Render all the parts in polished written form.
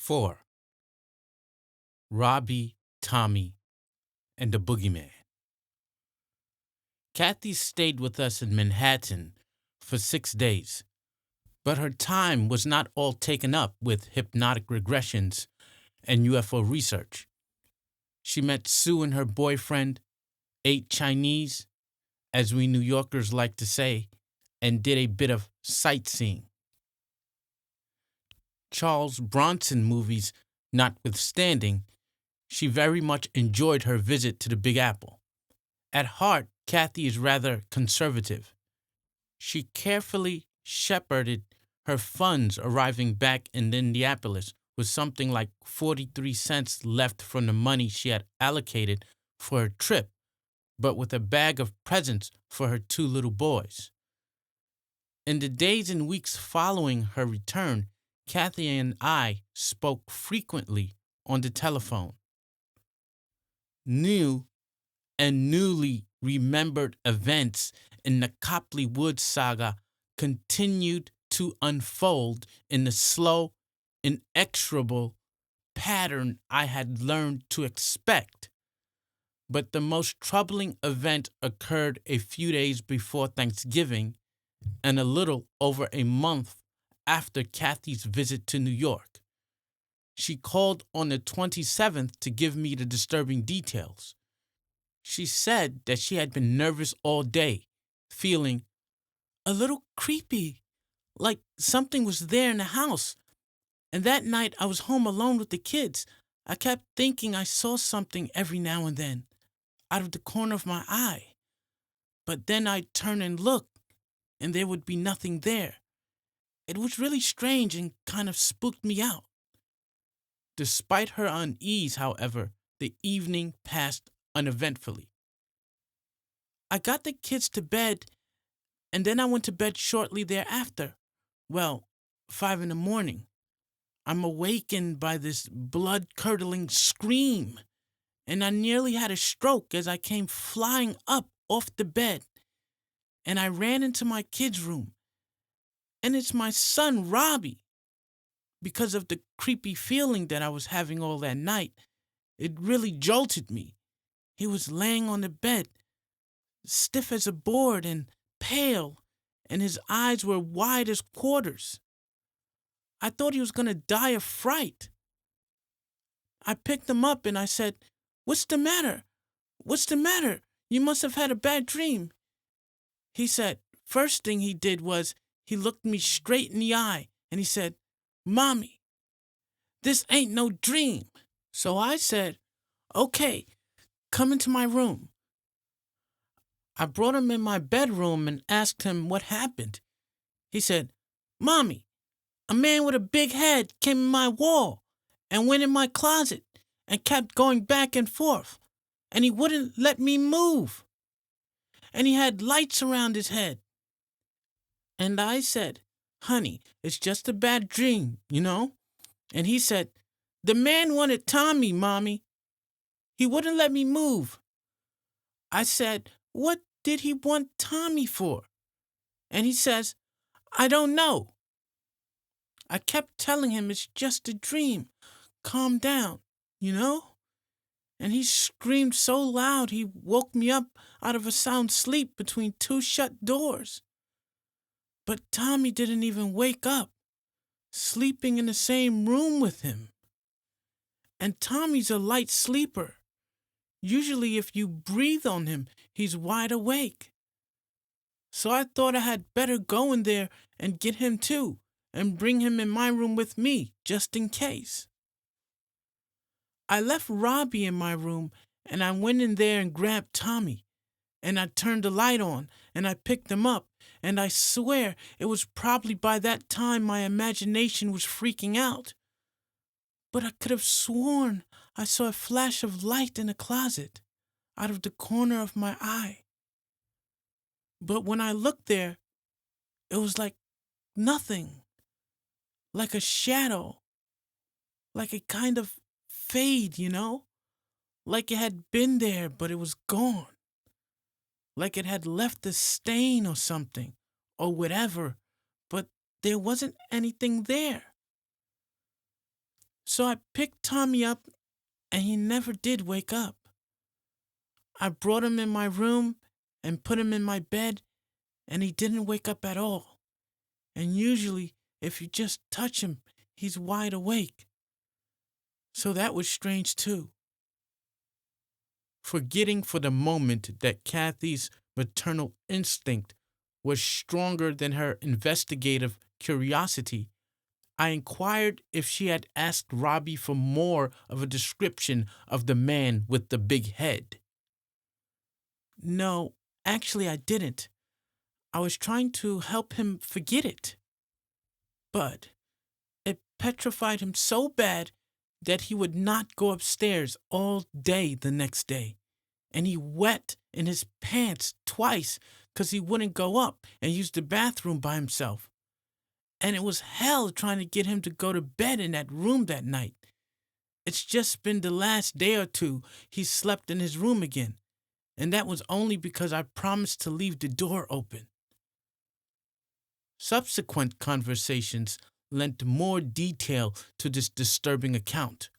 4. Robbie, Tommy, and the Boogeyman. Kathie stayed with us in Manhattan for 6 days, but her time was not all taken up with hypnotic regressions and UFO research. She met Sue and her boyfriend, ate Chinese, as we New Yorkers like to say, and did a bit of sightseeing. Charles Bronson movies notwithstanding, she very much enjoyed her visit to the Big Apple. At heart, Kathie is rather conservative. She carefully shepherded her funds arriving back in Indianapolis with something like 43 cents left from the money she had allocated for her trip, but with a bag of presents for her 2 little boys. In the days and weeks following her return, Kathie and I spoke frequently on the telephone. New and newly remembered events in the Copley Woods saga continued to unfold in the slow, inexorable pattern I had learned to expect. But the most troubling event occurred a few days before Thanksgiving and a little over a month after Kathie's visit to New York. She called on the 27th to give me the disturbing details. She said that she had been nervous all day, feeling a little creepy, like something was there in the house. And that night I was home alone with the kids. I kept thinking I saw something every now and then, out of the corner of my eye. But then I'd turn and look, and there would be nothing there. It was really strange and kind of spooked me out. Despite her unease, however, the evening passed uneventfully. I got the kids to bed, and then I went to bed shortly thereafter. 5 a.m. I'm awakened by this blood-curdling scream, and I nearly had a stroke as I came flying up off the bed, and I ran into my kids' room. And it's my son, Robbie. Because of the creepy feeling that I was having all that night, it really jolted me. He was laying on the bed, stiff as a board and pale, and his eyes were wide as quarters. I thought he was going to die of fright. I picked him up and I said, "What's the matter? What's the matter? You must have had a bad dream." He said, first thing he did was he looked me straight in the eye and he said, "Mommy, this ain't no dream." So I said, "Okay, come into my room." I brought him in my bedroom and asked him what happened. He said, "Mommy, a man with a big head came in my wall and went in my closet and kept going back and forth, and he wouldn't let me move. And he had lights around his head." And I said, "Honey, it's just a bad dream, you know?" And he said, "The man wanted Tommy, Mommy. He wouldn't let me move." I said, "What did he want Tommy for?" And he says, "I don't know." I kept telling him it's just a dream. Calm down, you know? And he screamed so loud he woke me up out of a sound sleep between 2 shut doors. But Tommy didn't even wake up, sleeping in the same room with him. And Tommy's a light sleeper. Usually if you breathe on him, he's wide awake. So I thought I had better go in there and get him too, and bring him in my room with me, just in case. I left Robbie in my room, and I went in there and grabbed Tommy, and I turned the light on, and I picked him up, and I swear it was probably by that time my imagination was freaking out. But I could have sworn I saw a flash of light in the closet, out of the corner of my eye. But when I looked there, it was like nothing, like a shadow, like a kind of fade, you know? Like it had been there, but it was gone. Like it had left a stain or something, or whatever, but there wasn't anything there. So I picked Tommy up, and he never did wake up. I brought him in my room and put him in my bed, and he didn't wake up at all. And usually, if you just touch him, he's wide awake. So that was strange too. Forgetting for the moment that Kathie's maternal instinct was stronger than her investigative curiosity, I inquired if she had asked Robbie for more of a description of the man with the big head. No, actually I didn't. I was trying to help him forget it. But it petrified him so bad that he would not go upstairs all day the next day. And he wet in his pants twice because he wouldn't go up and use the bathroom by himself. And it was hell trying to get him to go to bed in that room that night. It's just been the last day or two he slept in his room again. And that was only because I promised to leave the door open. Subsequent conversations lent more detail to this disturbing account.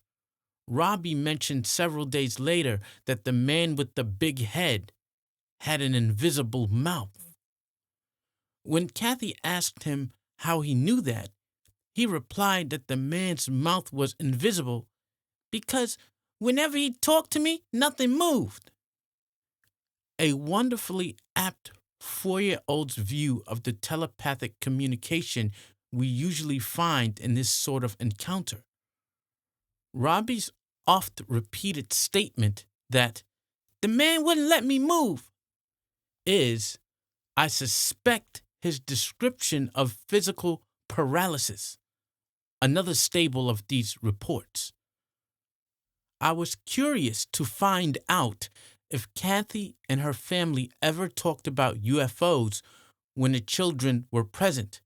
Robbie mentioned several days later that the man with the big head had an invisible mouth. When Kathie asked him how he knew that, he replied that the man's mouth was invisible because whenever he talked to me, nothing moved. A wonderfully apt 4-year-old's view of the telepathic communication we usually find in this sort of encounter. Robbie's oft-repeated statement that the man wouldn't let me move is, I suspect, his description of physical paralysis, another staple of these reports. I was curious to find out if Kathie and her family ever talked about UFOs when the children were present,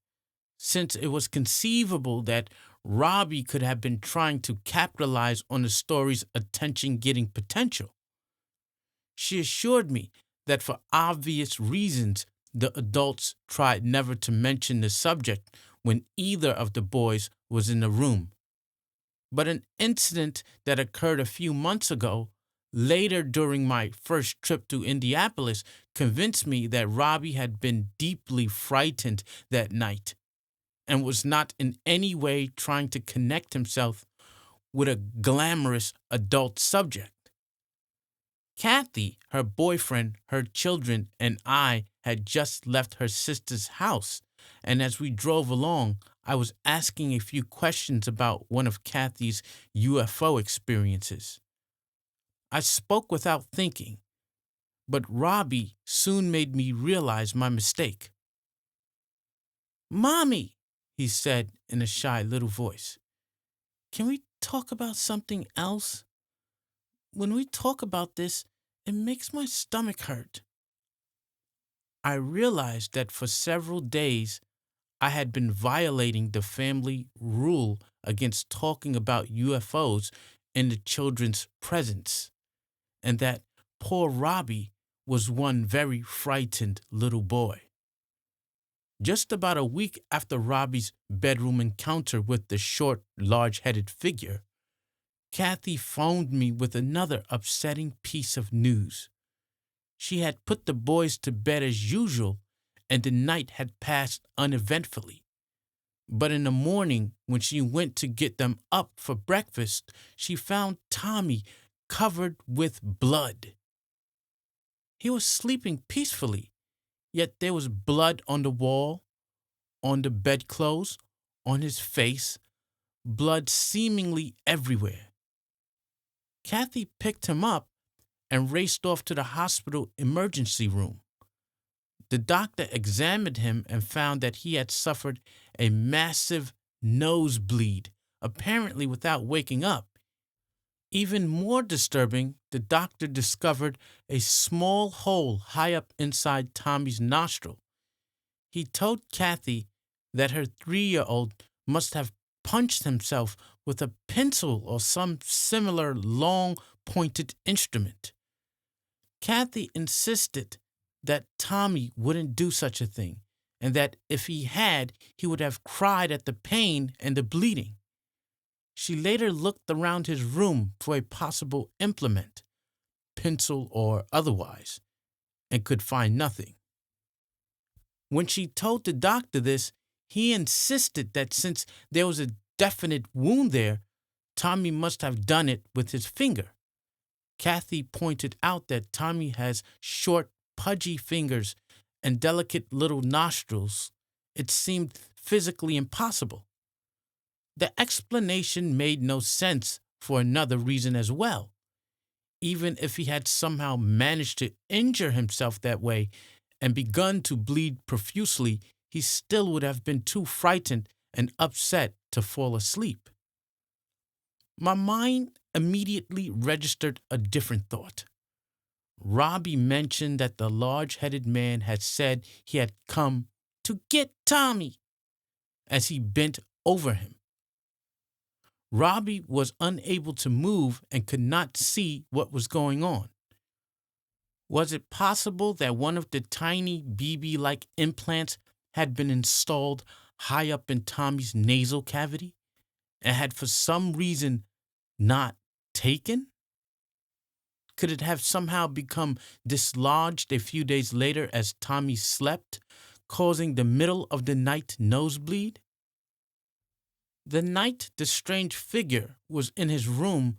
since it was conceivable that Robbie could have been trying to capitalize on the story's attention-getting potential. She assured me that for obvious reasons, the adults tried never to mention the subject when either of the boys was in the room. But an incident that occurred a few months ago, later during my first trip to Indianapolis, convinced me that Robbie had been deeply frightened that night and was not in any way trying to connect himself with a glamorous adult subject. Kathie, her boyfriend, her children, and I had just left her sister's house, and as we drove along, I was asking a few questions about one of Kathie's UFO experiences. I spoke without thinking, but Robbie soon made me realize my mistake. "Mommy," he said in a shy little voice, "can we talk about something else? When we talk about this, it makes my stomach hurt." I realized that for several days I had been violating the family rule against talking about UFOs in the children's presence, and that poor Robbie was one very frightened little boy. Just about a week after Robbie's bedroom encounter with the short, large-headed figure, Kathie phoned me with another upsetting piece of news. She had put the boys to bed as usual, and the night had passed uneventfully. But in the morning, when she went to get them up for breakfast, she found Tommy covered with blood. He was sleeping peacefully, yet there was blood on the wall, on the bedclothes, on his face, blood seemingly everywhere. Kathie picked him up and raced off to the hospital emergency room. The doctor examined him and found that he had suffered a massive nosebleed, apparently without waking up. Even more disturbing, the doctor discovered a small hole high up inside Tommy's nostril. He told Kathie that her 3-year-old must have punched himself with a pencil or some similar long-pointed instrument. Kathie insisted that Tommy wouldn't do such a thing, and that if he had, he would have cried at the pain and the bleeding. She later looked around his room for a possible implement, pencil or otherwise, and could find nothing. When she told the doctor this, he insisted that since there was a definite wound there, Tommy must have done it with his finger. Kathie pointed out that Tommy has short, pudgy fingers and delicate little nostrils. It seemed physically impossible. The explanation made no sense for another reason as well. Even if he had somehow managed to injure himself that way and begun to bleed profusely, he still would have been too frightened and upset to fall asleep. My mind immediately registered a different thought. Robbie mentioned that the large-headed man had said he had come to get Tommy as he bent over him. Robbie was unable to move and could not see what was going on. Was it possible that one of the tiny BB-like implants had been installed high up in Tommy's nasal cavity and had for some reason not taken? Could it have somehow become dislodged a few days later as Tommy slept, causing the middle of the night nosebleed? The night the strange figure was in his room,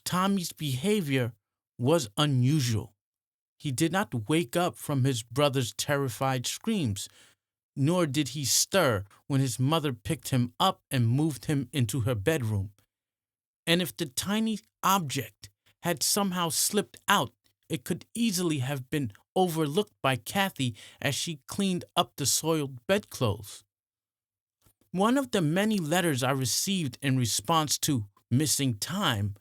Tommy's behavior was unusual. He did not wake up from his brother's terrified screams, nor did he stir when his mother picked him up and moved him into her bedroom. And if the tiny object had somehow slipped out, it could easily have been overlooked by Kathie as she cleaned up the soiled bedclothes. One of the many letters I received in response to missing time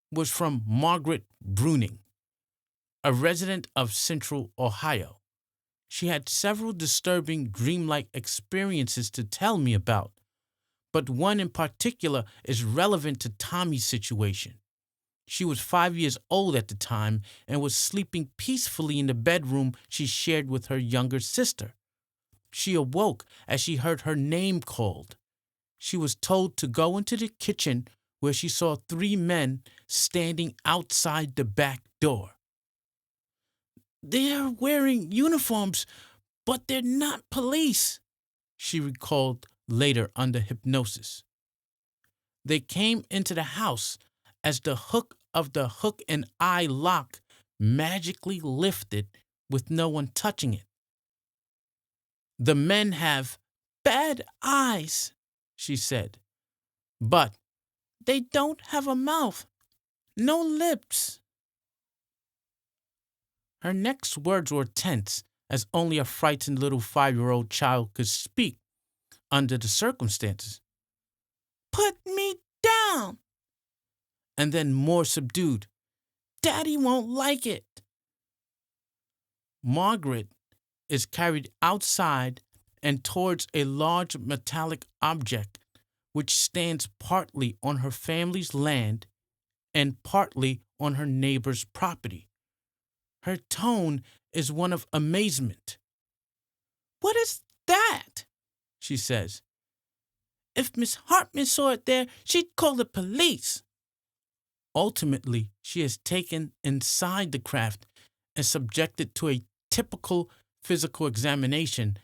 was from Margaret Bruning, a resident of Central Ohio. She had several disturbing dreamlike experiences to tell me about, but one in particular is relevant to Tommy's situation. She was 5 years old at the time and was sleeping peacefully in the bedroom she shared with her younger sister. She awoke as she heard her name called. She was told to go into the kitchen where she saw 3 men standing outside the back door. "They're wearing uniforms, but they're not police," she recalled later under hypnosis. They came into the house as the hook of the hook and eye lock magically lifted with no one touching it. "The men have bad eyes," she said, "but they don't have a mouth, no lips." Her next words were tense, as only a frightened little 5-year-old child could speak under the circumstances. "Put me down." And then more subdued, "Daddy won't like it." Margaret is carried outside and towards a large metallic object which stands partly on her family's land and partly on her neighbor's property. Her tone is one of amazement. "What is that?" she says. "If Miss Hartman saw it there, she'd call the police." Ultimately, she is taken inside the craft and subjected to a typical physical examination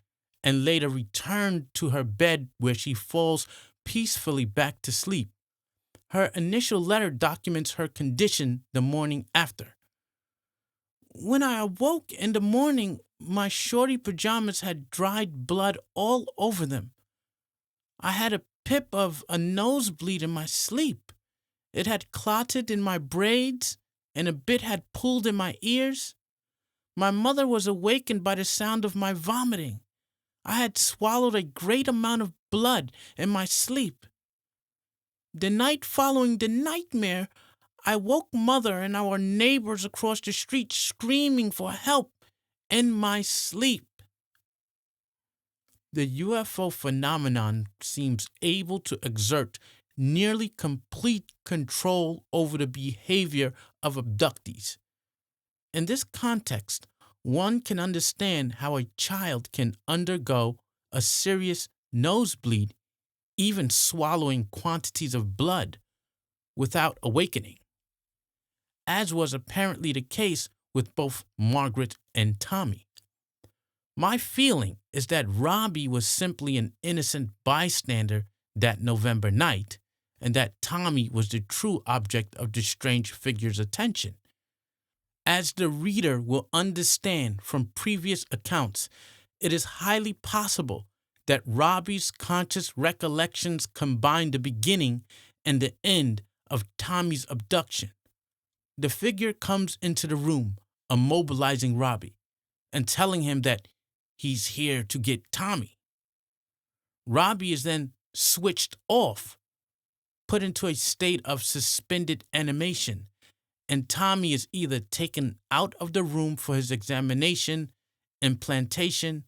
and later returned to her bed where she falls peacefully back to sleep. Her initial letter documents her condition the morning after. "When I awoke in the morning, my shorty pajamas had dried blood all over them. I had a pip of a nosebleed in my sleep. It had clotted in my braids, and a bit had pulled in my ears. My mother was awakened by the sound of my vomiting. I had swallowed a great amount of blood in my sleep. The night following the nightmare, I woke Mother and our neighbors across the street screaming for help in my sleep." The UFO phenomenon seems able to exert nearly complete control over the behavior of abductees. In this context, one can understand how a child can undergo a serious nosebleed even swallowing quantities of blood without awakening, as was apparently the case with both Margaret and Tommy. My feeling is that Robbie was simply an innocent bystander that November night, and that Tommy was the true object of the strange figure's attention. As the reader will understand from previous accounts, it is highly possible that Robbie's conscious recollections combine the beginning and the end of Tommy's abduction. The figure comes into the room, immobilizing Robbie and telling him that he's here to get Tommy. Robbie is then switched off, put into a state of suspended animation, and Tommy is either taken out of the room for his examination, implantation,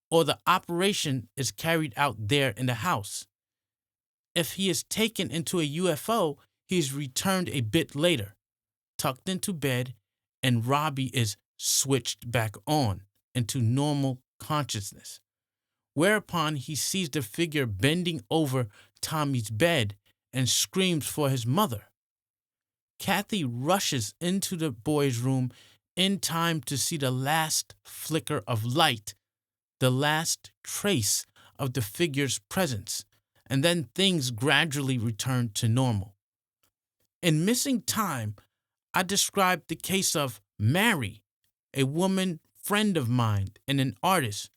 or the operation is carried out there in the house. If he is taken into a UFO, he is returned a bit later, tucked into bed, and Robbie is switched back on into normal consciousness, whereupon he sees the figure bending over Tommy's bed and screams for his mother. Kathie rushes into the boy's room in time to see the last flicker of light, the last trace of the figure's presence, and then things gradually return to normal. In Missing Time, I described the case of Mary, a woman friend of mine and an artist.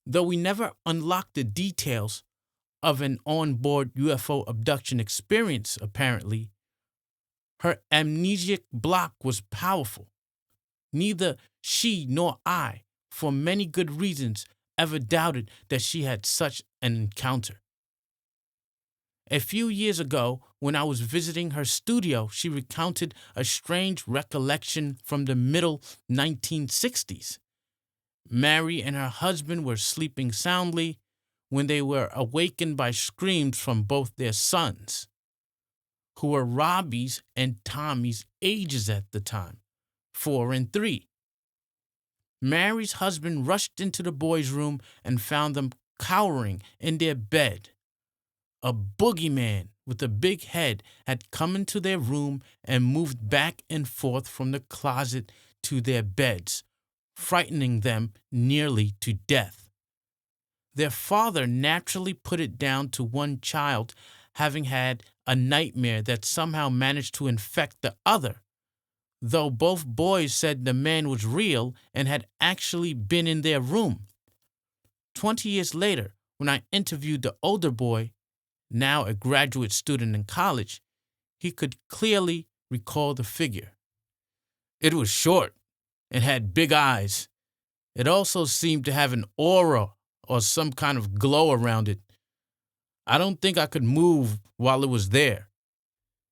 Though we never unlocked the details of an on-board UFO abduction experience, apparently, her amnesiac block was powerful. Neither she nor I, for many good reasons, ever doubted that she had such an encounter. A few years ago, when I was visiting her studio, she recounted a strange recollection from the middle 1960s. Mary and her husband were sleeping soundly when they were awakened by screams from both their sons, who were Robbie's and Tommy's ages at the time, 4 and 3. Mary's husband rushed into the boys' room and found them cowering in their bed. A boogeyman with a big head had come into their room and moved back and forth from the closet to their beds, frightening them nearly to death. Their father naturally put it down to one child having had a nightmare that somehow managed to infect the other, though both boys said the man was real and had actually been in their room. 20 years later, when I interviewed the older boy, now a graduate student in college, he could clearly recall the figure. It was short and had big eyes. It also seemed to have an aura or some kind of glow around it. I don't think I could move while it was there.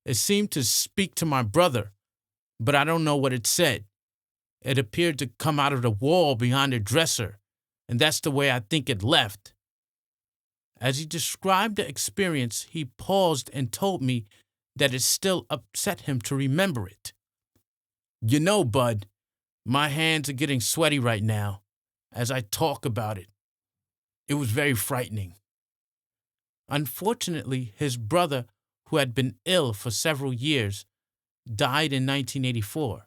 It seemed to speak to my brother, but I don't know what it said. It appeared to come out of the wall behind the dresser, and that's the way I think it left. As he described the experience, he paused and told me that it still upset him to remember it. You know, Bud, my hands are getting sweaty right now as I talk about it. It was very frightening. Unfortunately, his brother, who had been ill for several years, died in 1984.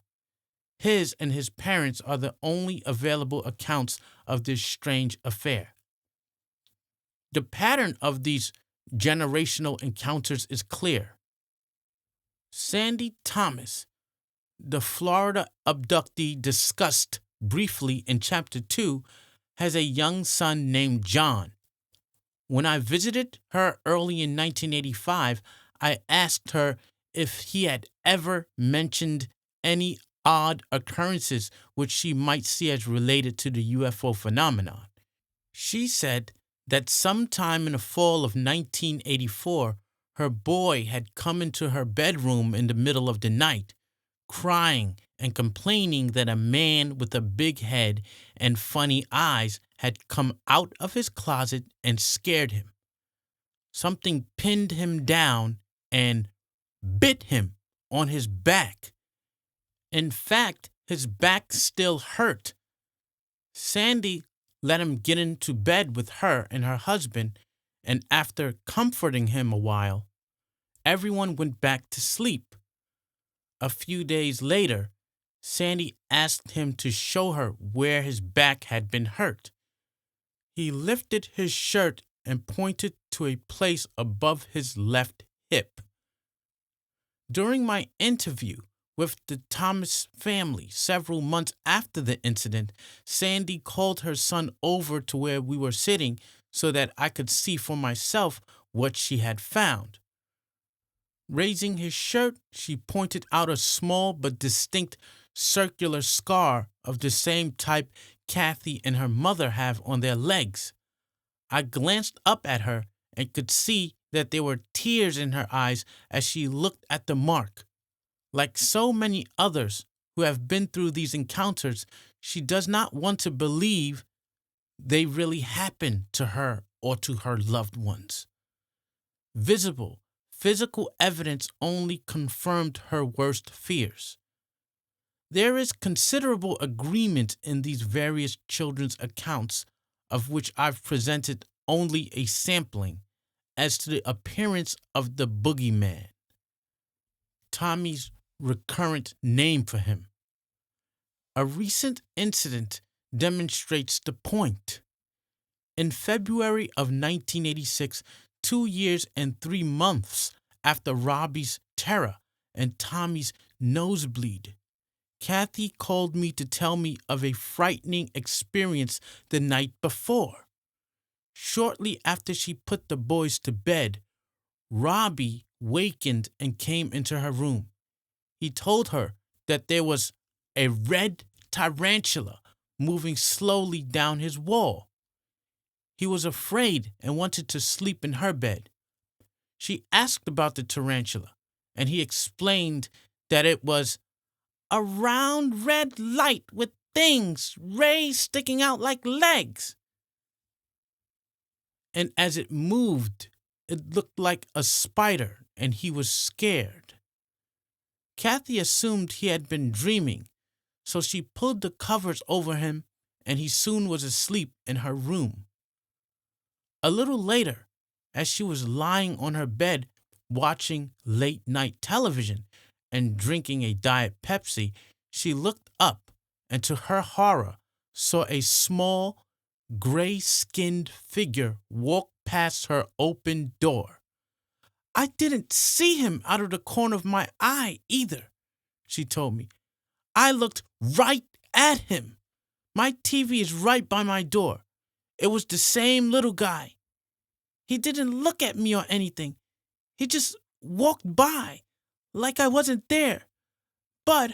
His and his parents are the only available accounts of this strange affair. The pattern of these generational encounters is clear. Sandy Thomas, the Florida abductee discussed briefly in Chapter 2, has a young son named John. When I visited her early in 1985, I asked her if he had ever mentioned any odd occurrences which she might see as related to the UFO phenomenon. She said that sometime in the fall of 1984, her boy had come into her bedroom in the middle of the night, crying and complaining that a man with a big head and funny eyes had come out of his closet and scared him. Something pinned him down and bit him on his back. In fact, his back still hurt. Sandy let him get into bed with her and her husband, and after comforting him a while, everyone went back to sleep. A few days later, Sandy asked him to show her where his back had been hurt. He lifted his shirt and pointed to a place above his left hip. During my interview with the Thomas family several months after the incident, Sandy called her son over to where we were sitting so that I could see for myself what she had found. Raising his shirt, she pointed out a small but distinct circular scar of the same type Kathie and her mother have on their legs. I glanced up at her and could see that there were tears in her eyes as she looked at the mark. Like so many others who have been through these encounters, she does not want to believe they really happened to her or to her loved ones. Visible, physical evidence only confirmed her worst fears. There is considerable agreement in these various children's accounts, of which I've presented only a sampling, as to the appearance of the boogeyman, Tommy's recurrent name for him. A recent incident demonstrates the point. In February of 1986, 2 years and 3 months after Robbie's terror and Tommy's nosebleed, Kathie called me to tell me of a frightening experience the night before. Shortly after she put the boys to bed, Robbie wakened and came into her room. He told her that there was a red tarantula moving slowly down his wall. He was afraid and wanted to sleep in her bed. She asked about the tarantula, and he explained that it was a round red light with things, rays sticking out like legs. And as it moved, it looked like a spider, and he was scared. Kathie assumed he had been dreaming, so she pulled the covers over him, and he soon was asleep in her room. A little later, as she was lying on her bed watching late-night television and drinking a Diet Pepsi, she looked up and, to her horror, saw a small, gray-skinned figure walk past her open door. I didn't see him out of the corner of my eye either, she told me. I looked right at him. My TV is right by my door. It was the same little guy. He didn't look at me or anything. He just walked by, like I wasn't there. But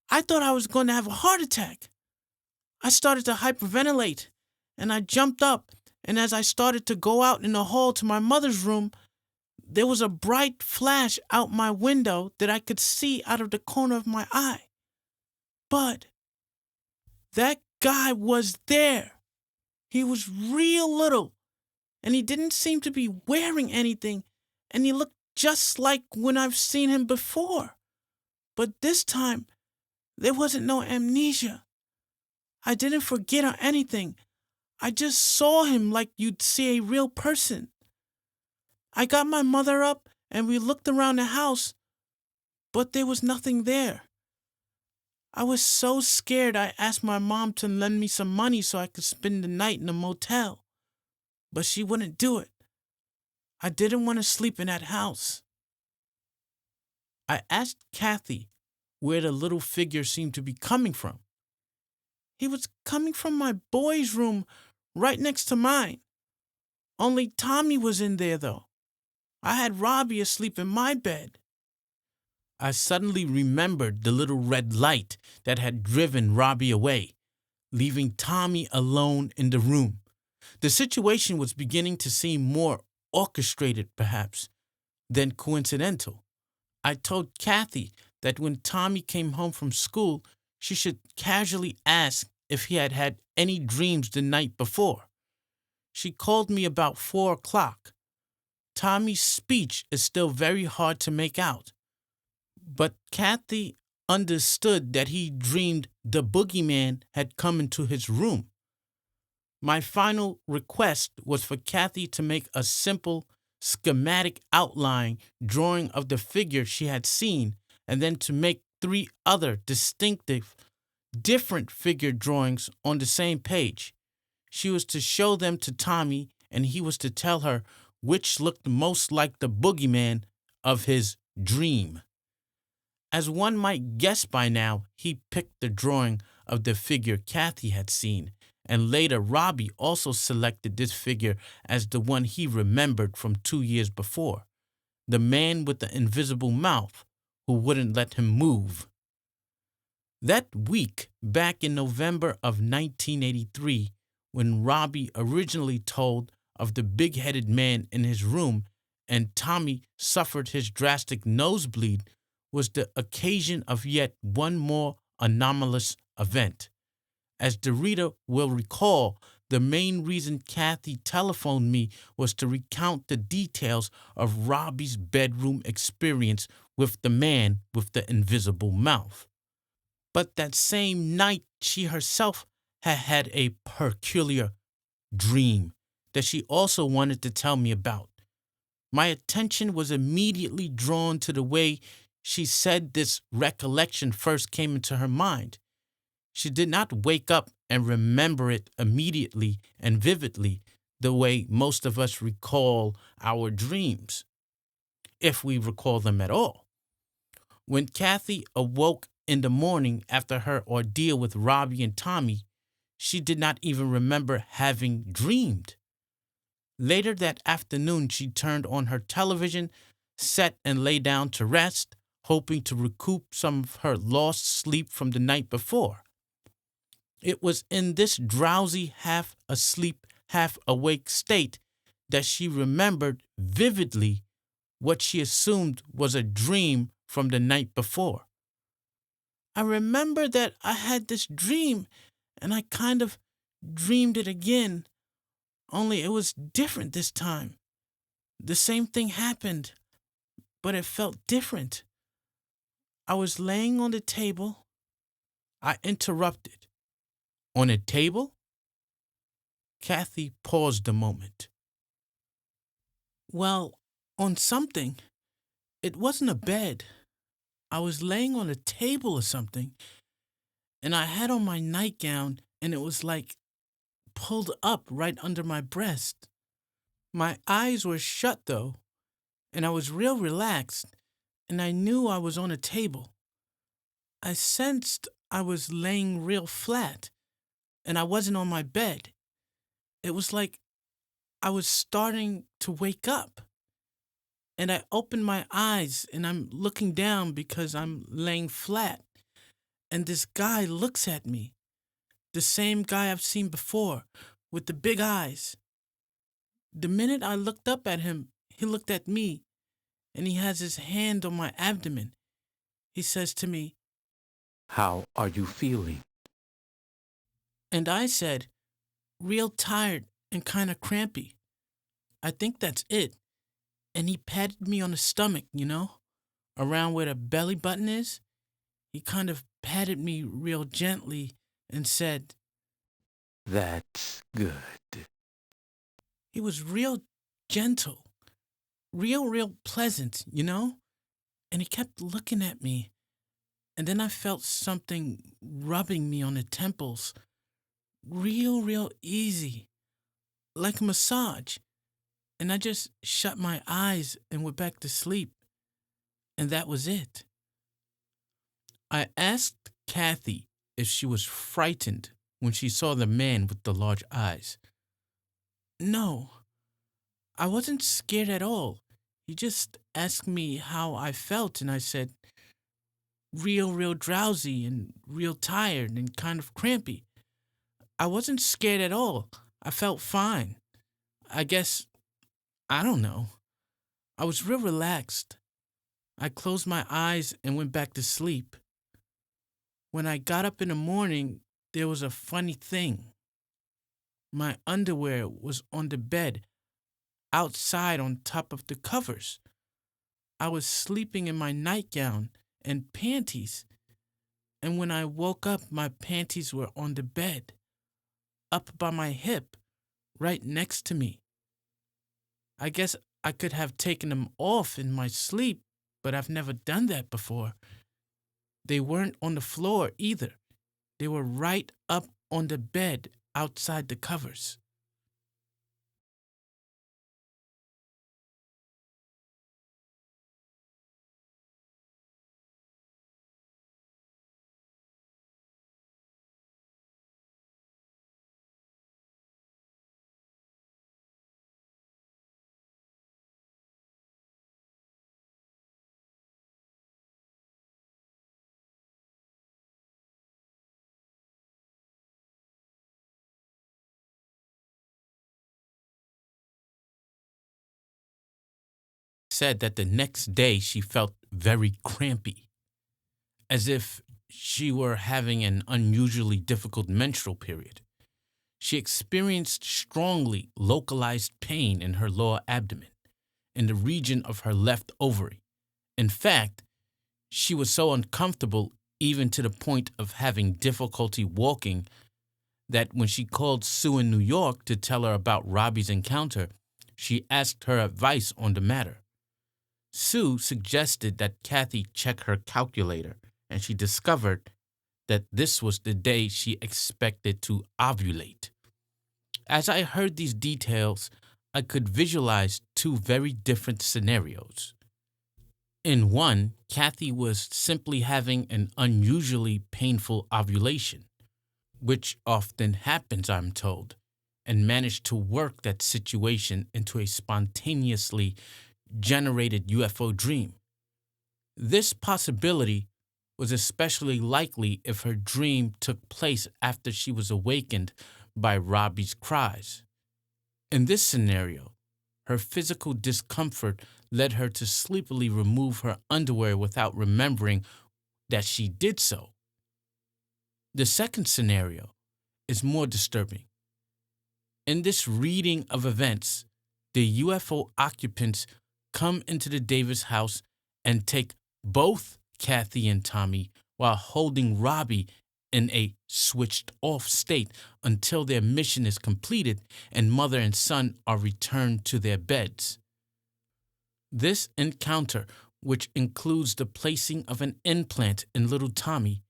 I thought I was going to have a heart attack. I started to hyperventilate, and I jumped up, and as I started to go out in the hall to my mother's room, there was a bright flash out my window that I could see out of the corner of my eye. But that guy was there. He was real little, and he didn't seem to be wearing anything, and he looked just like when I've seen him before. But this time, there wasn't no amnesia. I didn't forget or anything. I just saw him like you'd see a real person. I got my mother up, and we looked around the house, but there was nothing there. I was so scared I asked my mom to lend me some money so I could spend the night in a motel, but she wouldn't do it. I didn't want to sleep in that house. I asked Kathie where the little figure seemed to be coming from. He was coming from my boy's room right next to mine. Only Tommy was in there, though. I had Robbie asleep in my bed. I suddenly remembered the little red light that had driven Robbie away, leaving Tommy alone in the room. The situation was beginning to seem more orchestrated, perhaps, than coincidental. I told Kathie that when Tommy came home from school, she should casually ask if he had had any dreams the night before. She called me about 4 o'clock. Tommy's speech is still very hard to make out, but Kathie understood that he dreamed the boogeyman had come into his room. My final request was for Kathie to make a simple schematic outline drawing of the figure she had seen, and then to make 3 other distinctive, different figure drawings on the same page. She was to show them to Tommy, and he was to tell her which looked most like the boogeyman of his dream. As one might guess by now, he picked the drawing of the figure Kathie had seen, and later Robbie also selected this figure as the one he remembered from 2 years before, the man with the invisible mouth who wouldn't let him move. That week, back in November of 1983, when Robbie originally told of the big-headed man in his room and Tommy suffered his drastic nosebleed, was the occasion of yet one more anomalous event. As the reader will recall, the main reason Kathie telephoned me was to recount the details of Robbie's bedroom experience with the man with the invisible mouth. But that same night, she herself had had a peculiar dream that she also wanted to tell me about. My attention was immediately drawn to the way she said this recollection first came into her mind. She did not wake up and remember it immediately and vividly the way most of us recall our dreams, if we recall them at all. When Kathie awoke in the morning after her ordeal with Robbie and Tommy, she did not even remember having dreamed. Later that afternoon, she turned on her television, sat and lay down to rest, hoping to recoup some of her lost sleep from the night before. It was in this drowsy, half-asleep, half-awake state that she remembered vividly what she assumed was a dream from the night before. I remember that I had this dream, and I kind of dreamed it again, only it was different this time. The same thing happened, but it felt different. I was laying on the table. I interrupted. On a table? Kathie paused a moment. Well, on something. It wasn't a bed. I was laying on a table or something, and I had on my nightgown, and it was like pulled up right under my breast. My eyes were shut, though, and I was real relaxed, and I knew I was on a table. I sensed I was laying real flat, and I wasn't on my bed. It was like I was starting to wake up. And I opened my eyes, and I'm looking down because I'm laying flat. And this guy looks at me. The same guy I've seen before, with the big eyes. The minute I looked up at him, he looked at me, and he has his hand on my abdomen. He says to me, "How are you feeling?" and I said, real tired and kind of crampy. I think that's it. And he patted me on the stomach, around where the belly button is. He kind of patted me real gently and said, "That's good." he was real gentle, real pleasant, And he kept looking at me. And then I felt something rubbing me on the temples, real easy, like a massage. And I just shut my eyes and went back to sleep. And that was it. I asked Kathie if she was frightened when she saw the man with the large eyes. No, I wasn't scared at all. He just asked me how I felt, and I said, real drowsy and real tired and kind of crampy. I wasn't scared at all. I felt fine. I guess, I don't know. I was real relaxed. I closed my eyes and went back to sleep. When I got up in the morning, there was a funny thing. My underwear was on the bed, outside on top of the covers. I was sleeping in my nightgown and panties, and when I woke up, my panties were on the bed. up by my hip, right next to me. I guess I could have taken them off in my sleep, but I've never done that before. They weren't on the floor either. They were right up on the bed outside the covers. Said that the next day she felt very crampy, as if she were having an unusually difficult menstrual period. She experienced strongly localized pain in her lower abdomen, in the region of her left ovary. In fact, she was so uncomfortable, even to the point of having difficulty walking, that when she called Sue in New York to tell her about Robbie's encounter, she asked her advice on the matter. Sue suggested that Kathie check her calculator, and she discovered that this was the day she expected to ovulate. As I heard these details, I could visualize two very different scenarios. In one, Kathie was simply having an unusually painful ovulation, which often happens, I'm told, and managed to work that situation into a spontaneously generated UFO dream. This possibility was especially likely if her dream took place after she was awakened by Robbie's cries. In this scenario, her physical discomfort led her to sleepily remove her underwear without remembering that she did so. The second scenario is more disturbing. In this reading of events, the UFO occupants come into the Davis house and take both Kathie and Tommy while holding Robbie in a switched-off state until their mission is completed and mother and son are returned to their beds. This encounter, which includes the placing of an implant in little Tommy,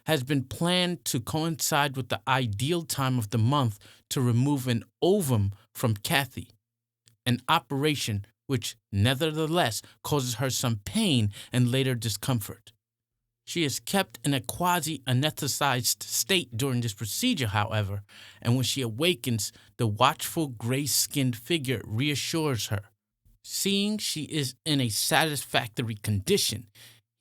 has been planned to coincide with the ideal time of the month to remove an ovum from Kathie, an operation which nevertheless causes her some pain and later discomfort. She is kept in a quasi-anesthetized state during this procedure, however, and when she awakens, the watchful gray-skinned figure reassures her. Seeing she is in a satisfactory condition,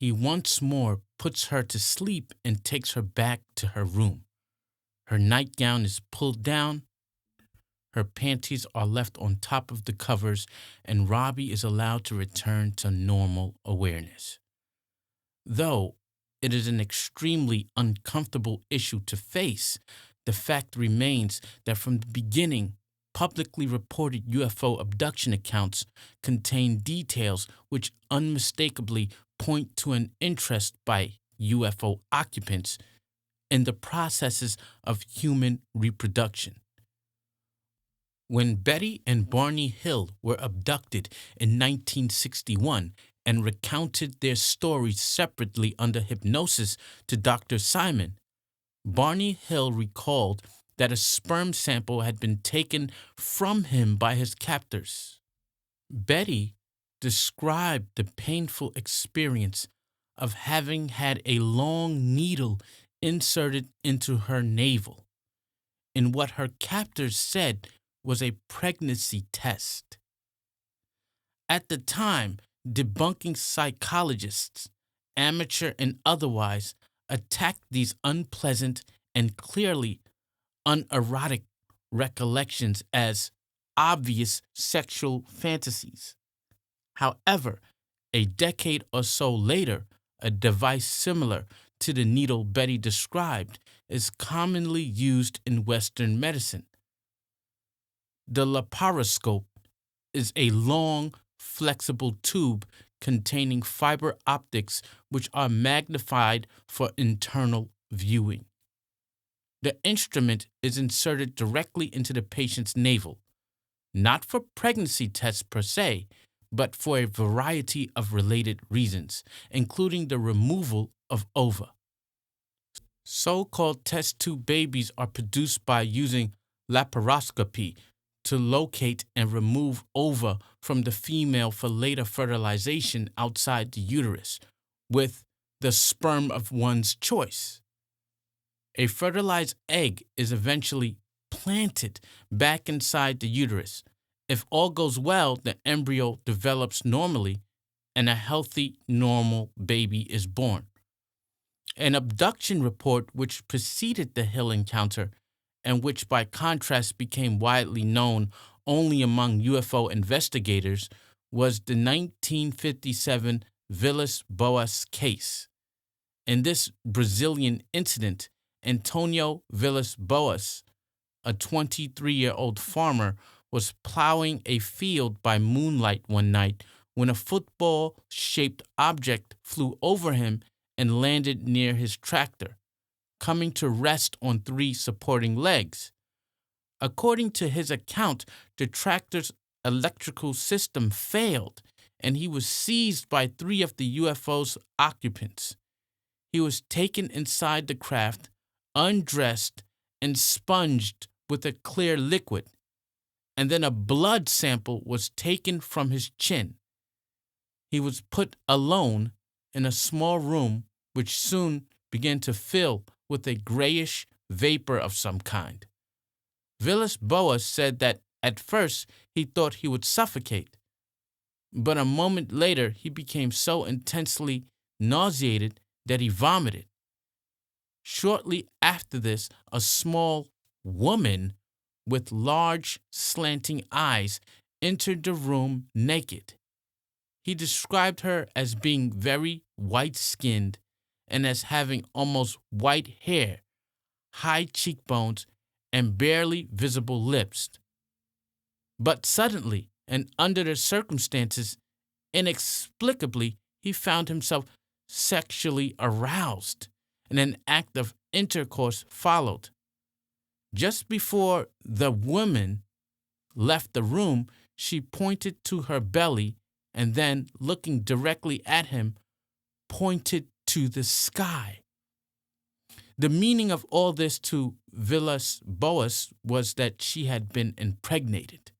he once more puts her to sleep and takes her back to her room. Her nightgown is pulled down, her panties are left on top of the covers, and Robbie is allowed to return to normal awareness. Though it is an extremely uncomfortable issue to face, the fact remains that from the beginning, publicly reported UFO abduction accounts contain details which unmistakably point to an interest by UFO occupants in the processes of human reproduction. When Betty and Barney Hill were abducted in 1961 and recounted their stories separately under hypnosis to Dr. Simon, Barney Hill recalled that a sperm sample had been taken from him by his captors. Betty described the painful experience of having had a long needle inserted into her navel in what her captors said was a pregnancy test. At the time, debunking psychologists, amateur and otherwise, attacked these unpleasant and clearly unerotic recollections as obvious sexual fantasies. However, a decade or so later, a device similar to the needle Betty described is commonly used in Western medicine. The laparoscope is a long, flexible tube containing fiber optics which are magnified for internal viewing. The instrument is inserted directly into the patient's navel, not for pregnancy tests per se, but for a variety of related reasons, including the removal of ova. So-called test tube babies are produced by using laparoscopy to locate and remove ova from the female for later fertilization outside the uterus with the sperm of one's choice. A fertilized egg is eventually planted back inside the uterus. If all goes well, the embryo develops normally and a healthy, normal baby is born. An abduction report which preceded the Hill encounter, and which by contrast became widely known only among UFO investigators, was the 1957 Vilas Boas case. In this Brazilian incident, Antonio Vilas Boas, a 23-year-old farmer, was plowing a field by moonlight one night when a football-shaped object flew over him and landed near his tractor, coming to rest on 3 supporting legs. According to his account, the tractor's electrical system failed, and he was seized by 3 of the UFO's occupants. He was taken inside the craft, undressed, and sponged with a clear liquid, and then a blood sample was taken from his chin. He was put alone in a small room, which soon began to fill with a grayish vapor of some kind. Vilas Boas said that at first he thought he would suffocate, but a moment later he became so intensely nauseated that he vomited. Shortly after this, a small woman with large slanting eyes entered the room naked. He described her as being very white-skinned and as having almost white hair, high cheekbones, and barely visible lips. But suddenly, and under the circumstances, inexplicably, he found himself sexually aroused, and an act of intercourse followed. Just before the woman left the room, she pointed to her belly and then, looking directly at him, pointed to the sky. The meaning of all this to Vilas Boas was that she had been impregnated.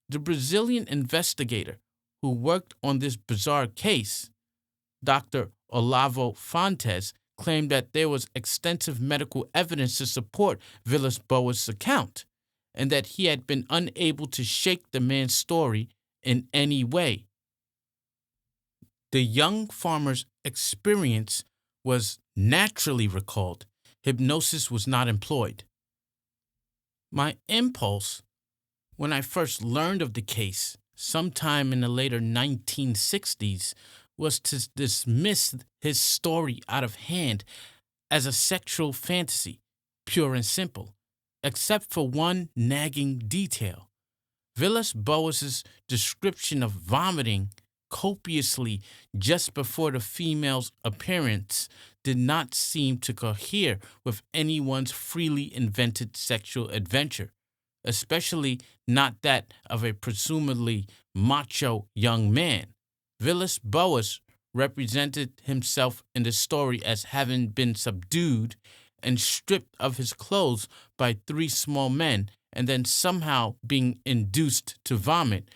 The Brazilian investigator who worked on this bizarre case, Dr. Olavo Fontes, claimed that there was extensive medical evidence to support Vilas Boas' account, and that he had been unable to shake the man's story in any way. The young farmer's experience was naturally recalled. Hypnosis was not employed. My impulse, when I first learned of the case, sometime in the later 1960s, was to dismiss his story out of hand as a sexual fantasy, pure and simple, except for one nagging detail. Vilas Boas' description of vomiting copiously just before the female's appearance did not seem to cohere with anyone's freely invented sexual adventure, especially not that of a presumably macho young man. Vilas Boas represented himself in the story as having been subdued and stripped of his clothes by 3 small men, and then somehow being induced to vomit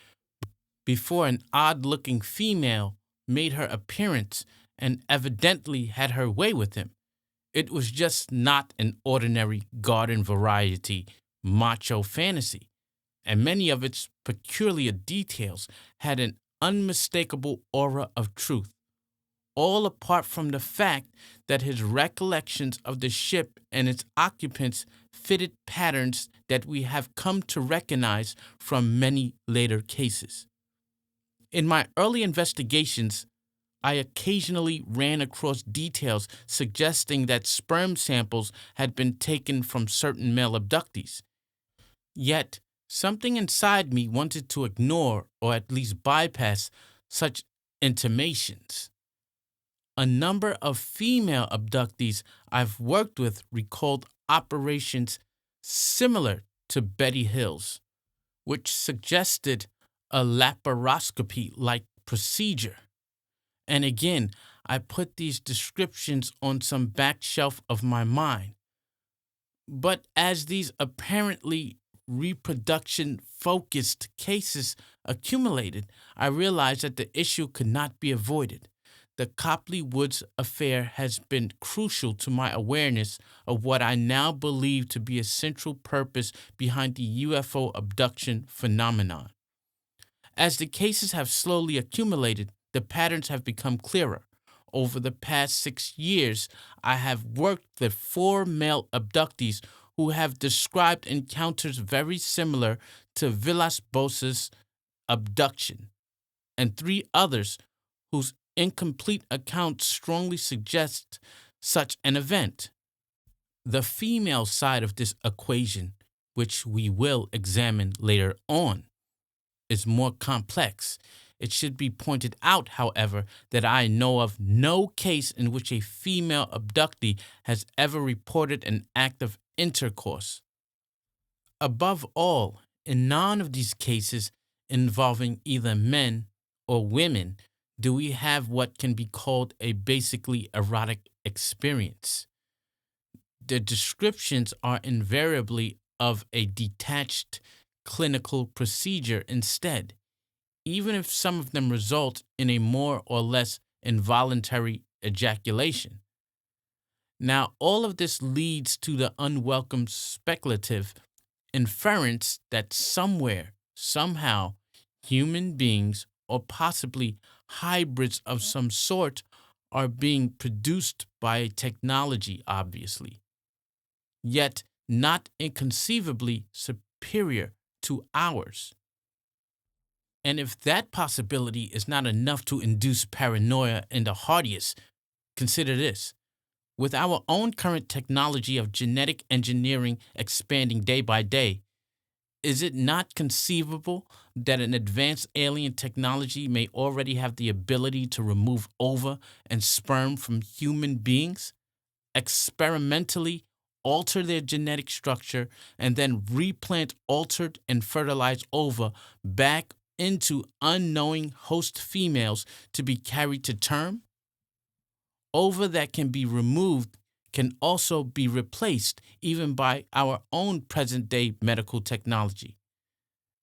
before an odd-looking female made her appearance and evidently had her way with him. It was just not an ordinary garden variety macho fantasy, and many of its peculiar details had an unmistakable aura of truth, all apart from the fact that his recollections of the ship and its occupants fitted patterns that we have come to recognize from many later cases. In my early investigations, I occasionally ran across details suggesting that sperm samples had been taken from certain male abductees. Yet, something inside me wanted to ignore or at least bypass such intimations. A number of female abductees I've worked with recalled operations similar to Betty Hill's, which suggested a laparoscopy-like procedure. And again, I put these descriptions on some back shelf of my mind. But as these apparently reproduction-focused cases accumulated, I realized that the issue could not be avoided. The Copley Woods affair has been crucial to my awareness of what I now believe to be a central purpose behind the UFO abduction phenomenon. As the cases have slowly accumulated, the patterns have become clearer. Over the past 6 years, I have worked with 4 male abductees who have described encounters very similar to Villas-Boas's abduction, and 3 others whose incomplete accounts strongly suggest such an event. The female side of this equation, which we will examine later on, is more complex. It should be pointed out, however, that I know of no case in which a female abductee has ever reported an act of intercourse. Above all, in none of these cases involving either men or women do we have what can be called a basically erotic experience. The descriptions are invariably of a detached clinical procedure instead, even if some of them result in a more or less involuntary ejaculation. Now, all of this leads to the unwelcome speculative inference that somewhere, somehow, human beings, or possibly hybrids of some sort, are being produced by technology, obviously, yet not inconceivably superior to ours. And if that possibility is not enough to induce paranoia in the hardiest, consider this. With our own current technology of genetic engineering expanding day by day, is it not conceivable that an advanced alien technology may already have the ability to remove ova and sperm from human beings, experimentally alter their genetic structure, and then replant altered and fertilized ova back into unknowing host females to be carried to term? Ova that can be removed can also be replaced even by our own present-day medical technology.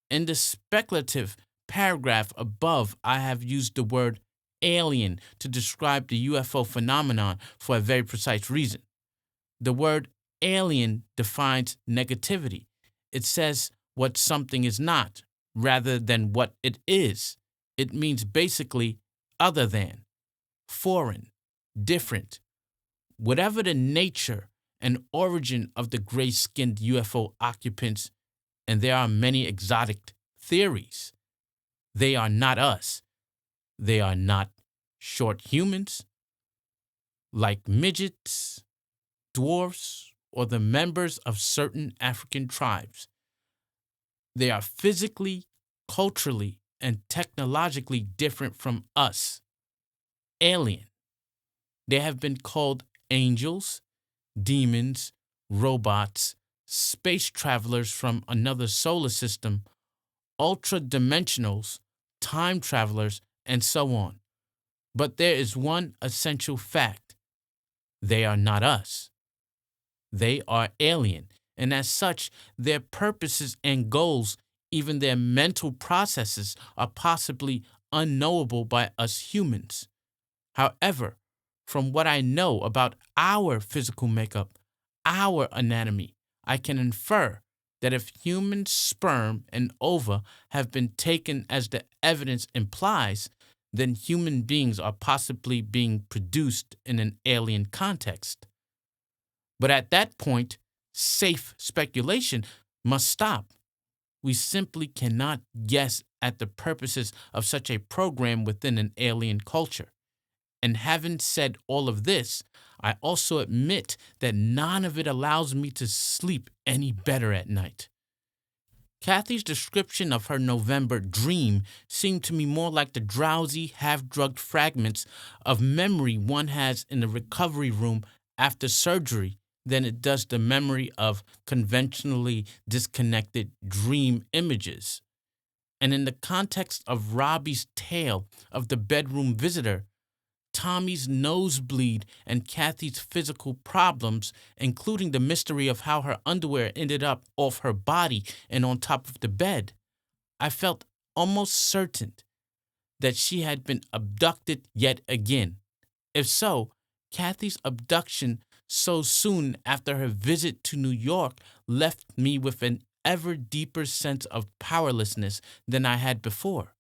In the speculative paragraph above, I have used the word alien to describe the UFO phenomenon for a very precise reason. The word alien defines negativity. It says what something is not, rather than what it is. It means basically other than, foreign, different. Whatever the nature and origin of the gray-skinned UFO occupants, and there are many exotic theories, they are not us. They are not short humans, like midgets, dwarfs, or the members of certain African tribes. They are physically, culturally, and technologically different from us. Alien. They have been called angels, demons, robots, space travelers from another solar system, ultra-dimensionals, time travelers, and so on. But there is one essential fact. They are not us. They are alien, and as such, their purposes and goals, even their mental processes, are possibly unknowable by us humans. However, from what I know about our physical makeup, our anatomy, I can infer that if human sperm and ova have been taken as the evidence implies, then human beings are possibly being produced in an alien context. But at that point, safe speculation must stop. We simply cannot guess at the purposes of such a program within an alien culture. And having said all of this, I also admit that none of it allows me to sleep any better at night. Kathie's description of her November dream seemed to me more like the drowsy, half-drugged fragments of memory one has in the recovery room after surgery than it does the memory of conventionally disconnected dream images. And in the context of Robbie's tale of the bedroom visitor, Tommy's nosebleed and Kathie's physical problems, including the mystery of how her underwear ended up off her body and on top of the bed, I felt almost certain that she had been abducted yet again. If so, Kathie's abduction so soon after her visit to New York left me with an ever deeper sense of powerlessness than I had before.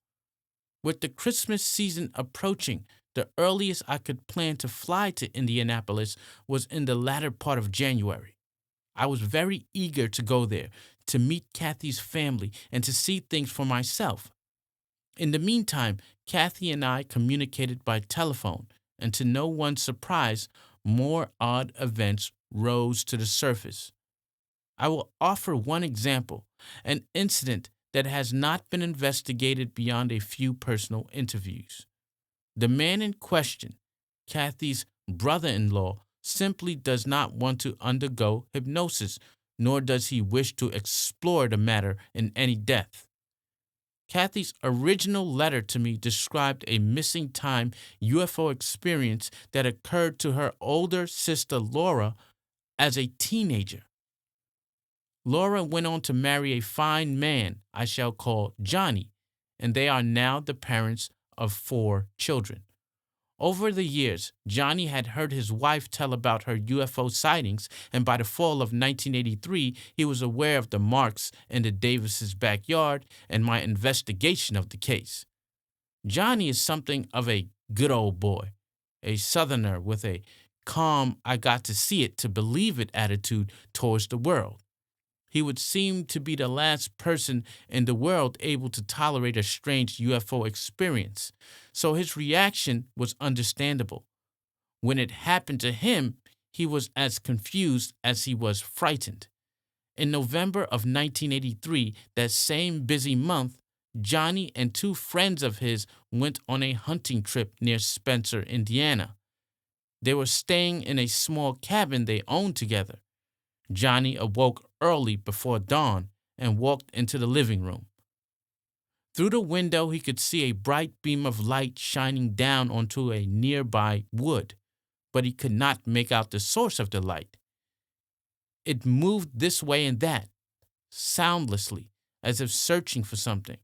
With the Christmas season approaching, the earliest I could plan to fly to Indianapolis was in the latter part of January. I was very eager to go there, to meet Kathie's family, and to see things for myself. In the meantime, Kathie and I communicated by telephone, and to no one's surprise, more odd events rose to the surface. I will offer one example, an incident that has not been investigated beyond a few personal interviews. The man in question, Kathie's brother-in-law, simply does not want to undergo hypnosis, nor does he wish to explore the matter in any depth. Kathie's original letter to me described a missing time UFO experience that occurred to her older sister Laura as a teenager. Laura went on to marry a fine man I shall call Johnny, and they are now the parents of 4 children. Over the years, Johnny had heard his wife tell about her UFO sightings, and by the fall of 1983, he was aware of the marks in the Davises' backyard and my investigation of the case. Johnny is something of a good old boy, a Southerner with a calm, I got to see it to believe it attitude towards the world. He would seem to be the last person in the world able to tolerate a strange UFO experience, so his reaction was understandable. When it happened to him, he was as confused as he was frightened. In November of 1983, that same busy month, Johnny and 2 friends of his went on a hunting trip near Spencer, Indiana. They were staying in a small cabin they owned together. Johnny awoke early before dawn and walked into the living room. Through the window, he could see a bright beam of light shining down onto a nearby wood, but he could not make out the source of the light. It moved this way and that, soundlessly, as if searching for something.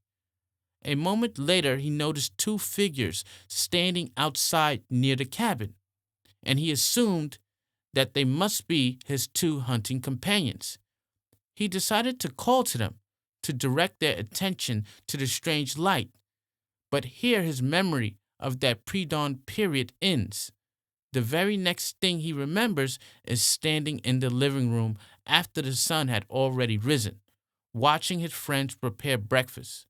A moment later, he noticed 2 figures standing outside near the cabin, and he assumed that they must be his 2 hunting companions. He decided to call to them to direct their attention to the strange light, but here his memory of that pre-dawn period ends. The very next thing he remembers is standing in the living room after the sun had already risen, watching his friends prepare breakfast.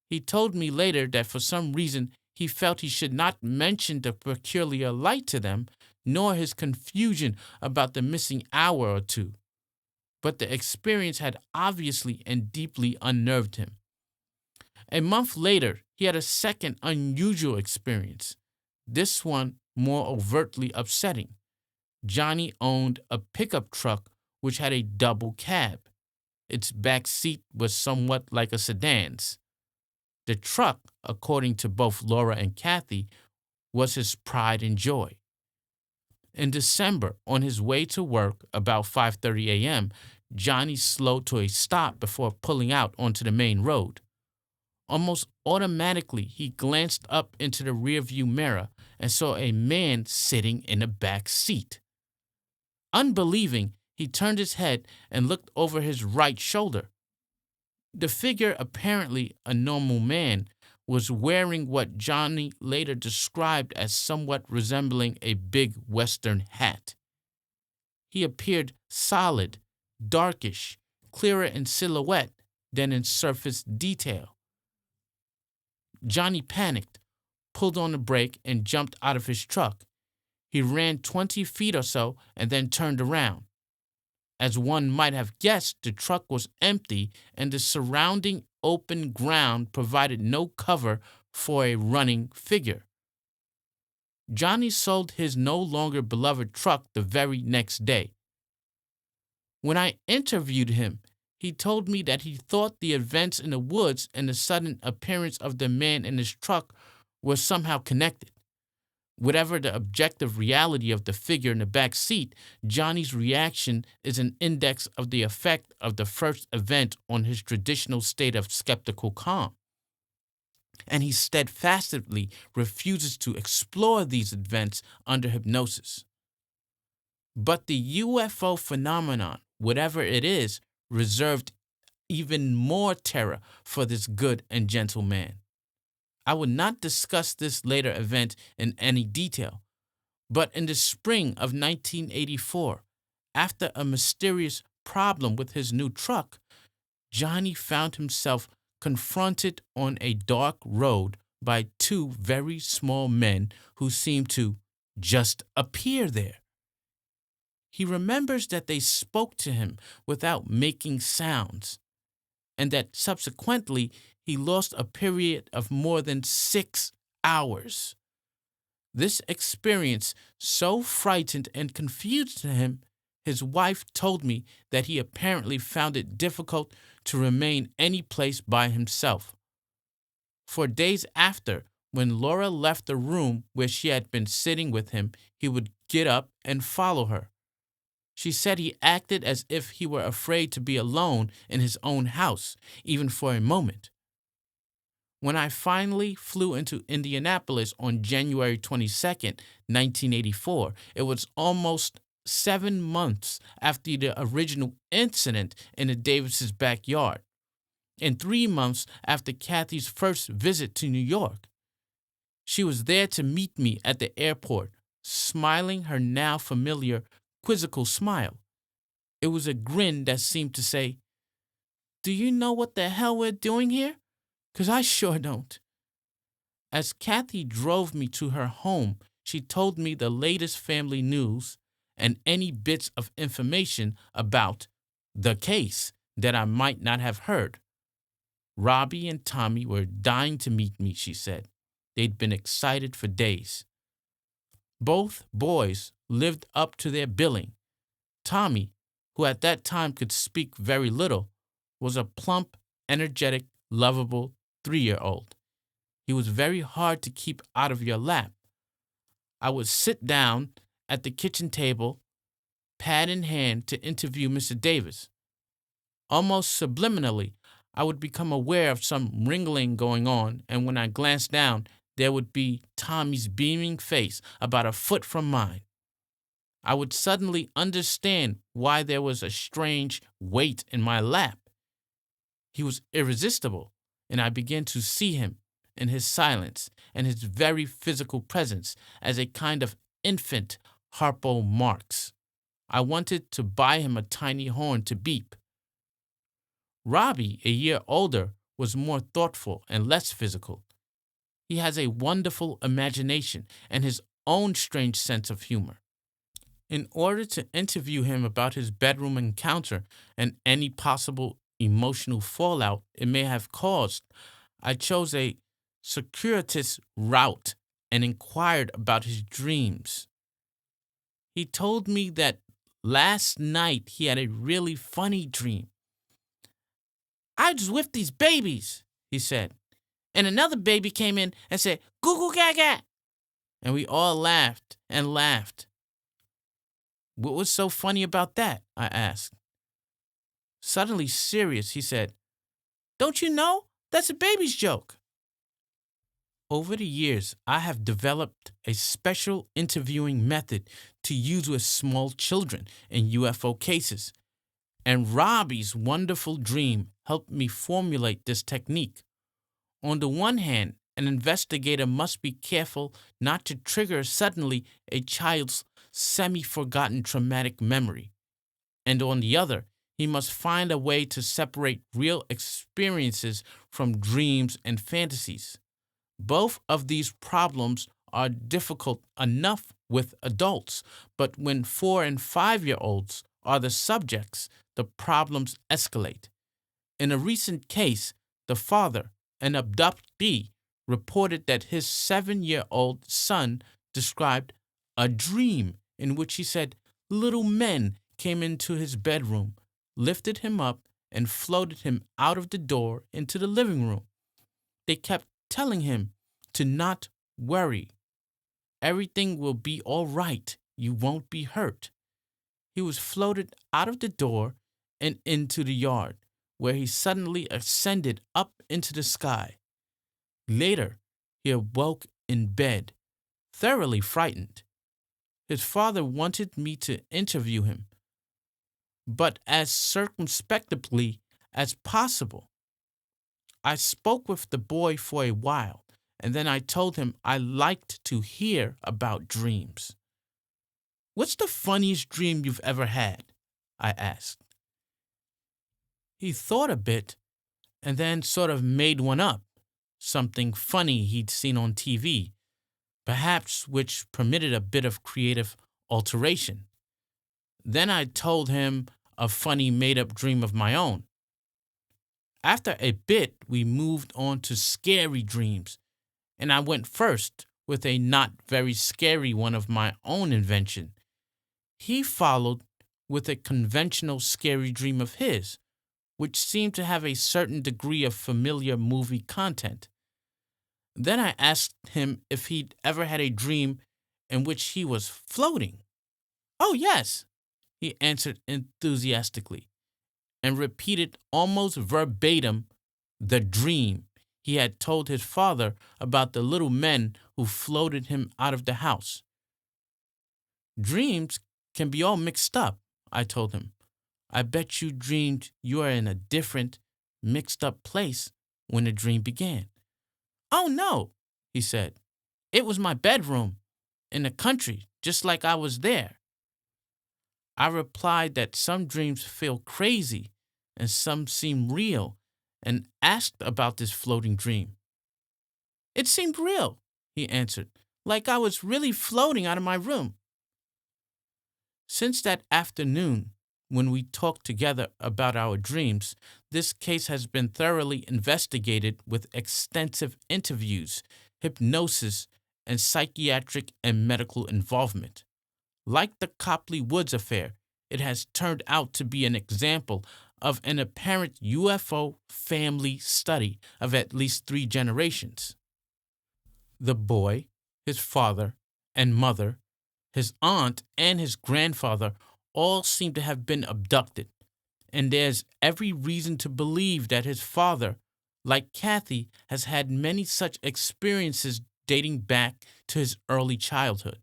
He told me later that for some reason he felt he should not mention the peculiar light to them, nor his confusion about the missing hour or 2. But the experience had obviously and deeply unnerved him. A month later, he had a second unusual experience, this one more overtly upsetting. Johnny owned a pickup truck which had a double cab. Its back seat was somewhat like a sedan's. The truck, according to both Laura and Kathie, was his pride and joy. In December, on his way to work about 5:30 a.m., Johnny slowed to a stop before pulling out onto the main road. Almost automatically, he glanced up into the rearview mirror and saw a man sitting in the back seat. Unbelieving, he turned his head and looked over his right shoulder. The figure, apparently a normal man, was wearing what Johnny later described as somewhat resembling a big Western hat. He appeared solid, darkish, clearer in silhouette than in surface detail. Johnny panicked, pulled on the brake, and jumped out of his truck. He ran 20 feet or so and then turned around. As one might have guessed, the truck was empty and the surrounding open ground provided no cover for a running figure. Johnny sold his no longer beloved truck the very next day. When I interviewed him, he told me that he thought the events in the woods and the sudden appearance of the man in his truck were somehow connected. Whatever the objective reality of the figure in the back seat, Johnny's reaction is an index of the effect of the first event on his traditional state of skeptical calm. And he steadfastly refuses to explore these events under hypnosis. But the UFO phenomenon, whatever it is, reserved even more terror for this good and gentle man. I will not discuss this later event in any detail, but in the spring of 1984, after a mysterious problem with his new truck, Johnny found himself confronted on a dark road by two very small men who seemed to just appear there. He remembers that they spoke to him without making sounds, and that subsequently he lost a period of more than 6 hours. This experience so frightened and confused him, his wife told me that he apparently found it difficult to remain any place by himself. For days after, when Laura left the room where she had been sitting with him, he would get up and follow her. She said he acted as if he were afraid to be alone in his own house, even for a moment. When I finally flew into Indianapolis on January 22nd, 1984, it was almost 7 months after the original incident in the Davis' backyard, and 3 months after Kathie's first visit to New York. She was there to meet me at the airport, smiling her now familiar quizzical smile. It was a grin that seemed to say, "Do you know what the hell we're doing here? 'Cause I sure don't." As Kathie drove me to her home, she told me the latest family news and any bits of information about the case that I might not have heard. Robbie and Tommy were dying to meet me, she said. They'd been excited for days. Both boys lived up to their billing. Tommy, who at that time could speak very little, was a plump, energetic, lovable 3-year-old. He was very hard to keep out of your lap. I would sit down at the kitchen table, pad in hand, to interview Mr. Davis. Almost subliminally, I would become aware of some wrangling going on, and when I glanced down, there would be Tommy's beaming face about a foot from mine. I would suddenly understand why there was a strange weight in my lap. He was irresistible, and I began to see him in his silence and his very physical presence as a kind of infant Harpo Marx. I wanted to buy him a tiny horn to beep. Robbie, a year older, was more thoughtful and less physical. He has a wonderful imagination and his own strange sense of humor. In order to interview him about his bedroom encounter and any possible emotional fallout it may have caused, I chose a circuitous route and inquired about his dreams. He told me that last night he had a really funny dream. "I was with these babies," he said, "and another baby came in and said, 'Goo goo gaga.'" And we all laughed and laughed. "What was so funny about that?" I asked. Suddenly serious, he said, "Don't you know? That's a baby's joke." Over the years, I have developed a special interviewing method to use with small children in UFO cases, and Robbie's wonderful dream helped me formulate this technique. On the one hand, an investigator must be careful not to trigger suddenly a child's semi-forgotten traumatic memory. And on the other, he must find a way to separate real experiences from dreams and fantasies. Both of these problems are difficult enough with adults, but when 4- and 5-year-olds are the subjects, the problems escalate. In a recent case, the father, an abductee, reported that his 7-year-old son described a dream in which he said little men came into his bedroom, lifted him up, and floated him out of the door into the living room. They kept telling him to not worry. Everything will be all right. You won't be hurt. He was floated out of the door and into the yard, where he suddenly ascended up into the sky. Later, he awoke in bed, thoroughly frightened. His father wanted me to interview him, but as circumspectly as possible. I spoke with the boy for a while, and then I told him I liked to hear about dreams. "What's the funniest dream you've ever had?" I asked. He thought a bit and then sort of made one up, something funny he'd seen on TV, perhaps which permitted a bit of creative alteration. Then I told him a funny made-up dream of my own. After a bit, we moved on to scary dreams, and I went first with a not very scary one of my own invention. He followed with a conventional scary dream of his, which seemed to have a certain degree of familiar movie content. Then I asked him if he'd ever had a dream in which he was floating. "Oh, yes," he answered enthusiastically, and repeated almost verbatim the dream he had told his father about the little men who floated him out of the house. "Dreams can be all mixed up," I told him. "I bet you dreamed you are in a different, mixed up place when the dream began." "Oh, no," he said. "It was my bedroom in the country, just like I was there." I replied that some dreams feel crazy and some seem real, and asked about this floating dream. "It seemed real," he answered, "like I was really floating out of my room." Since that afternoon, when we talked together about our dreams, this case has been thoroughly investigated with extensive interviews, hypnosis, and psychiatric and medical involvement. Like the Copley Woods affair, it has turned out to be an example of an apparent UFO family study of at least 3 generations. The boy, his father and mother, his aunt, and his grandfather all seem to have been abducted, and there's every reason to believe that his father, like Kathie, has had many such experiences dating back to his early childhood.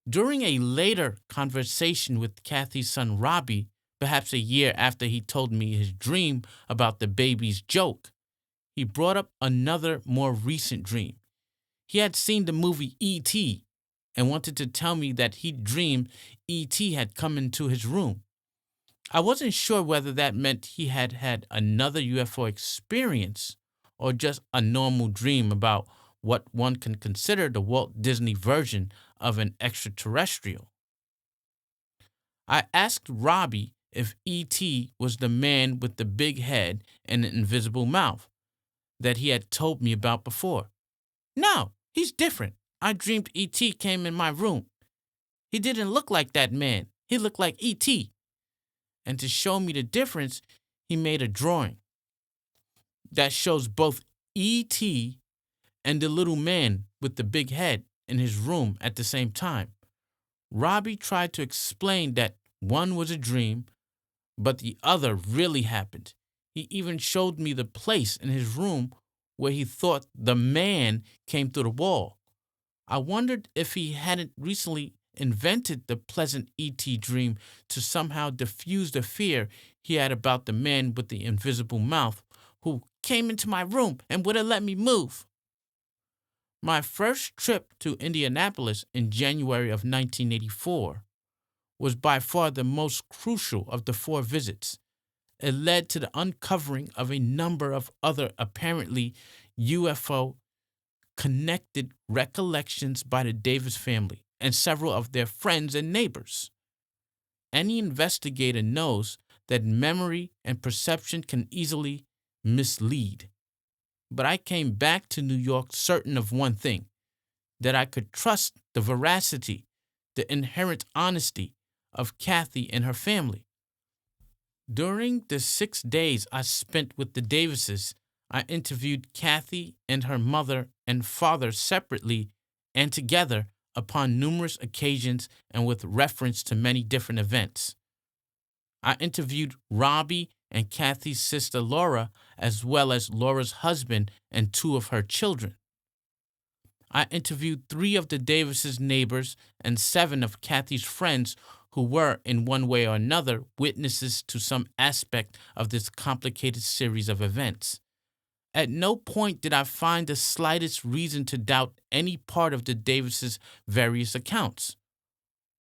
During a later conversation with Kathie's son Robbie, perhaps a year after he told me his dream about the baby's joke, he brought up another more recent dream. He had seen the movie E.T. and wanted to tell me that he dreamed E.T. had come into his room. I wasn't sure whether that meant he had had another UFO experience or just a normal dream about what one can consider the Walt Disney version of an extraterrestrial. I asked Robbie if E.T. was the man with the big head and an invisible mouth that he had told me about before. "No, he's different. I dreamed E.T. came in my room. He didn't look like that man. He looked like E.T. And to show me the difference, he made a drawing that shows both E.T. and the little man with the big head in his room at the same time. Robbie tried to explain that one was a dream, but the other really happened. He even showed me the place in his room where he thought the man came through the wall. I wondered if he hadn't recently invented the pleasant E.T. dream to somehow diffuse the fear he had about the man with the invisible mouth who came into my room and wouldn't let me move. My first trip to Indianapolis in January of 1984 was by far the most crucial of the 4 visits. It led to the uncovering of a number of other apparently UFO-connected recollections by the Davis family and several of their friends and neighbors. Any investigator knows that memory and perception can easily mislead. But I came back to New York certain of one thing, that I could trust the veracity, the inherent honesty of Kathie and her family. During the 6 days I spent with the Davises, I interviewed Kathie and her mother and father separately and together upon numerous occasions and with reference to many different events. I interviewed Robbie and Kathie's sister Laura, as well as Laura's husband and 2 of her children. I interviewed 3 of the Davises' neighbors and 7 of Kathie's friends who were, in one way or another, witnesses to some aspect of this complicated series of events. At no point did I find the slightest reason to doubt any part of the Davises' various accounts.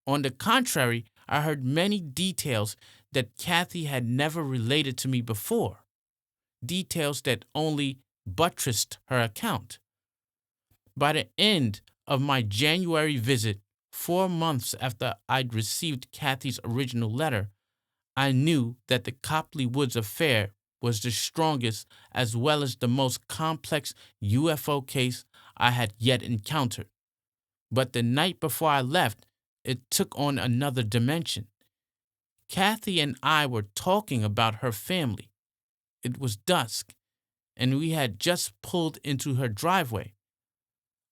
On the contrary, I heard many details that Kathie had never related to me before, details that only buttressed her account. By the end of my January visit, 4 months after I'd received Kathie's original letter, I knew that the Copley Woods affair was the strongest as well as the most complex UFO case I had yet encountered. But the night before I left, it took on another dimension. Kathie and I were talking about her family. It was dusk, and we had just pulled into her driveway.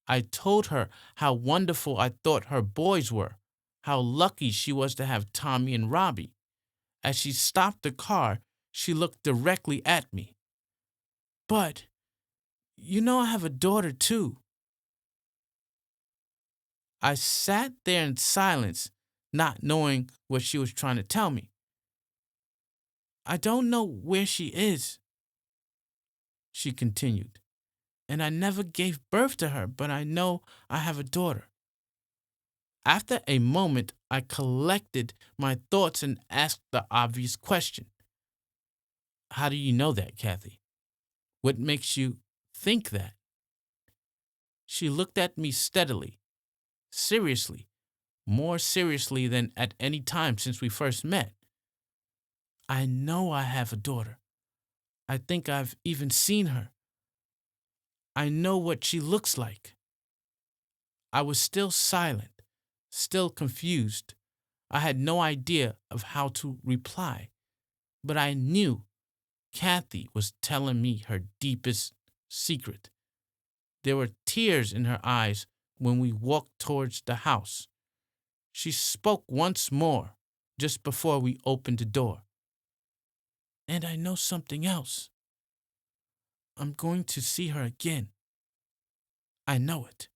I told her how wonderful I thought her boys were, how lucky she was to have Tommy and Robbie. As she stopped the car, she looked directly at me. "But, you know I have a daughter too." I sat there in silence, not knowing what she was trying to tell me. "I don't know where she is," she continued, "and I never gave birth to her, but I know I have a daughter." After a moment, I collected my thoughts and asked the obvious question. "How do you know that, Kathie? What makes you think that?" She looked at me steadily, seriously, more seriously than at any time since we first met. "I know I have a daughter. I think I've even seen her. I know what she looks like." I was still silent, still confused. I had no idea of how to reply, but I knew Kathie was telling me her deepest secret. There were tears in her eyes when we walked towards the house. She spoke once more, just before we opened the door. "And I know something else. I'm going to see her again. I know it."